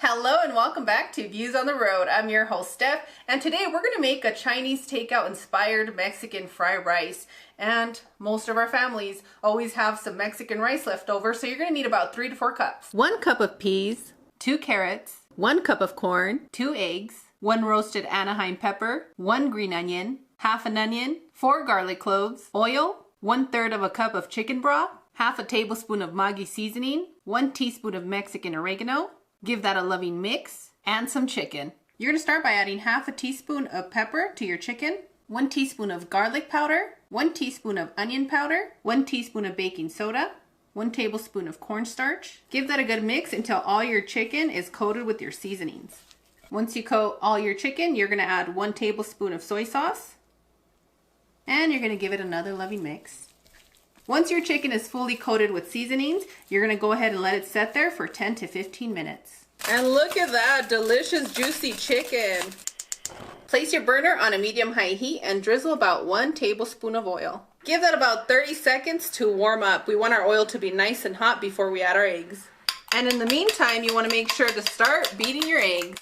Hello and welcome back to Views on the Road. I'm your host Steph, and today we're going to make a Chinese takeout inspired Mexican fried rice. And most of our families always have some Mexican rice left over, so you're going to need about 3 to 4 cups. 1 cup of peas, 2 carrots, 1 cup of corn, 2 eggs, 1 roasted Anaheim pepper, 1 green onion, half an onion, 4 garlic cloves, oil, 1/3 of a cup of chicken broth, half a tablespoon of Maggi seasoning, 1 teaspoon of Mexican oregano. Give that a loving mix, and some chicken. You're going to start by adding half a teaspoon of pepper to your chicken, 1 teaspoon of garlic powder, 1 teaspoon of onion powder, 1 teaspoon of baking soda, 1 tablespoon of cornstarch. Give that a good mix until all your chicken is coated with your seasonings. Once you coat all your chicken, you're going to add 1 tablespoon of soy sauce, and you're going to give it another loving mix. Once your chicken is fully coated with seasonings, you're going to go ahead and let it set there for 10 to 15 minutes. And look at that delicious juicy chicken. Place your burner on a medium-high heat and drizzle about 1 tablespoon of oil. Give that about 30 seconds to warm up. We want our oil to be nice and hot before we add our eggs. And in the meantime, you want to make sure to start beating your eggs.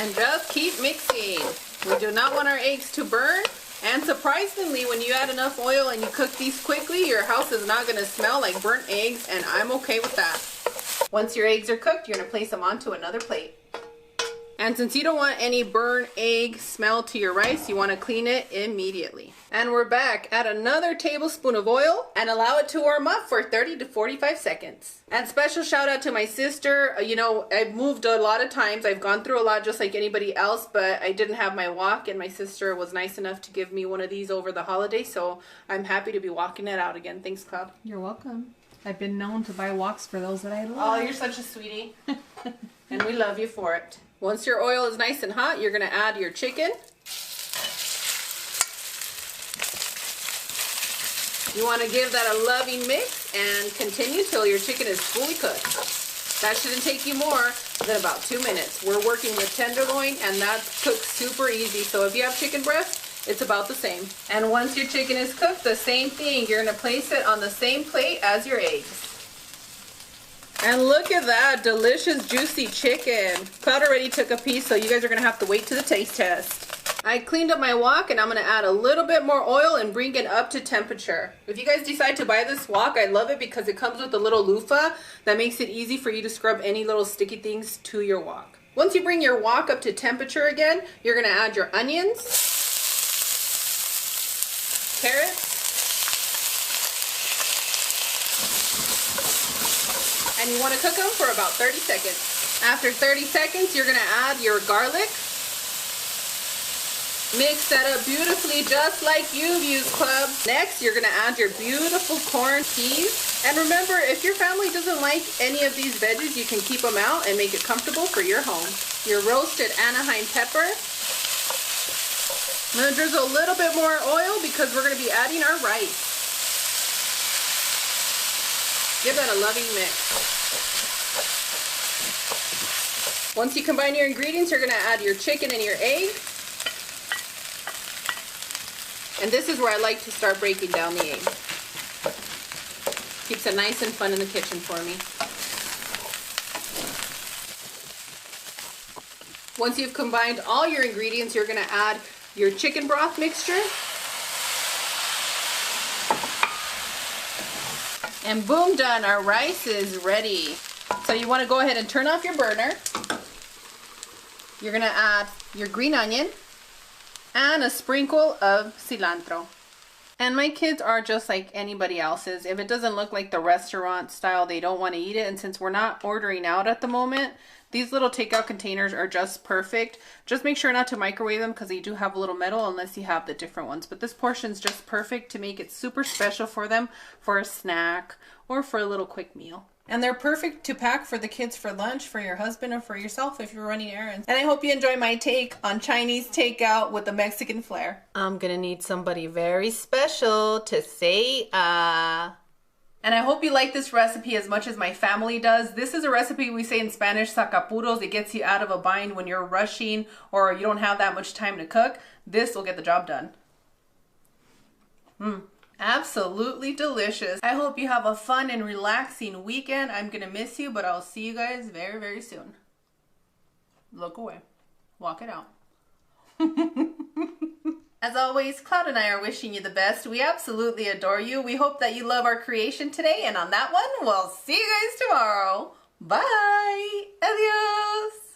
And just keep mixing. We do not want our eggs to burn. And surprisingly, when you add enough oil and you cook these quickly, your house is not going to smell like burnt eggs, and I'm okay with that. Once your eggs are cooked, you're going to place them onto another plate. And since you don't want any burnt egg smell to your rice, you want to clean it immediately. And we're back. Add another tablespoon of oil and allow it to warm up for 30 to 45 seconds. And special shout out to my sister. You know, I've moved a lot of times. I've gone through a lot just like anybody else, but I didn't have my wok, and my sister was nice enough to give me one of these over the holiday, so I'm happy to be walking it out again. Thanks, Cloud. You're welcome. I've been known to buy woks for those that I love. Oh, you're such a sweetie. And we love you for it. Once your oil is nice and hot, you're going to add your chicken. You want to give that a loving mix and continue till your chicken is fully cooked. That shouldn't take you more than about 2 minutes. We're working with tenderloin, and that's cooked super easy. So if you have chicken breast, it's about the same. And once your chicken is cooked, the same thing. You're going to place it on the same plate as your eggs. And look at that delicious juicy chicken. Cloud already took a piece, so you guys are going to have to wait to the taste test. I cleaned up my wok, and I'm going to add a little bit more oil and bring it up to temperature. If you guys decide to buy this wok, I love it because it comes with a little loofah that makes it easy for you to scrub any little sticky things to your wok. Once you bring your wok up to temperature again, you're going to add your onions, carrots, and you want to cook them for about 30 seconds. After 30 seconds, you're going to add your garlic. Mix that up beautifully, just like you've used, Club. Next, you're going to add your beautiful corn peas. And remember, if your family doesn't like any of these veggies, you can keep them out and make it comfortable for your home. Your roasted Anaheim pepper. I'm going to drizzle a little bit more oil because we're going to be adding our rice. Give that a loving mix. Once you combine your ingredients, you're going to add your chicken and your egg. And this is where I like to start breaking down the egg. Keeps it nice and fun in the kitchen for me. Once you've combined all your ingredients, you're going to add your chicken broth mixture. And boom, done. Our rice is ready. So you want to go ahead and turn off your burner. You're going to add your green onion and a sprinkle of cilantro. And my kids are just like anybody else's. If it doesn't look like the restaurant style, they don't want to eat it. And since we're not ordering out at the moment, these little takeout containers are just perfect. Just make sure not to microwave them because they do have a little metal unless you have the different ones. But this portion's just perfect to make it super special for them for a snack or for a little quick meal. And they're perfect to pack for the kids for lunch, for your husband, or for yourself if you're running errands. And I hope you enjoy my take on Chinese takeout with the Mexican flair. I'm gonna need somebody very special to say And I hope you like this recipe as much as my family does. This is a recipe we say in Spanish, sacapuros. It gets you out of a bind when you're rushing or you don't have that much time to cook. This will get the job done. Absolutely delicious. I hope you have a fun and relaxing weekend. I'm gonna miss you, but I'll see you guys very, very soon. Look away. Walk it out. As always, Cloud and I are wishing you the best. We absolutely adore you. We hope that you love our creation today. And on that one, we'll see you guys tomorrow. Bye. Adios.